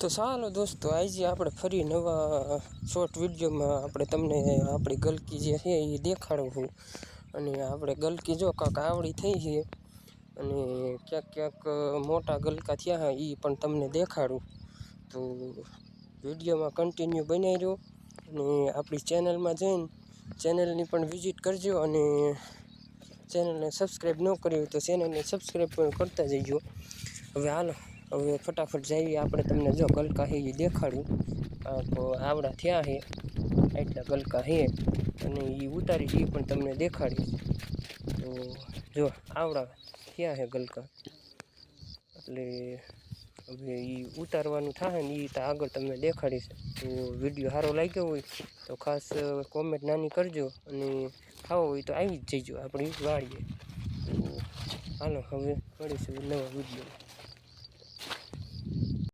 તો ચાલો દોસ્તો, આજે આપણે ફરી નવા શોર્ટ વિડીયોમાં આપણે તમને આપણી ગલકી જે છે એ દેખાડવું. અને આપણે ગલકી જો કાંક આવડી થઈ છે અને ક્યાંક ક્યાંક મોટા ગલકા થયા એ પણ તમને દેખાડું. તો વિડીયોમાં કન્ટિન્યુ બનાવી રહ્યો અને આપણી ચેનલમાં જઈને ચેનલની પણ વિઝિટ કરજો. અને ચેનલને સબસ્ક્રાઈબ ન કરી હોય તો ચેનલને સબસ્ક્રાઈબ પણ કરતા જઈજો. હવે હાલો, હવે ફટાફટ જઈએ આપણે તમને જો ગલકા છે એ દેખાડું. આવડા થયા છે, એટલા ગલકા છે અને એ ઉતારી એ પણ તમને દેખાડીશ. તો જો આવડા થયા છે ગલકા, એટલે હવે એ ઉતારવાનું થાય ને એ તો આગળ તમને દેખાડીશ. તો વિડીયો સારો લાગ્યો હોય તો ખાસ કોમેન્ટ નાની કરજો અને ખાવો હોય તો આવી જ જઈજો આપણી વાડીએ. તો હાલો, હવે મળીશું નવા વિડીયો.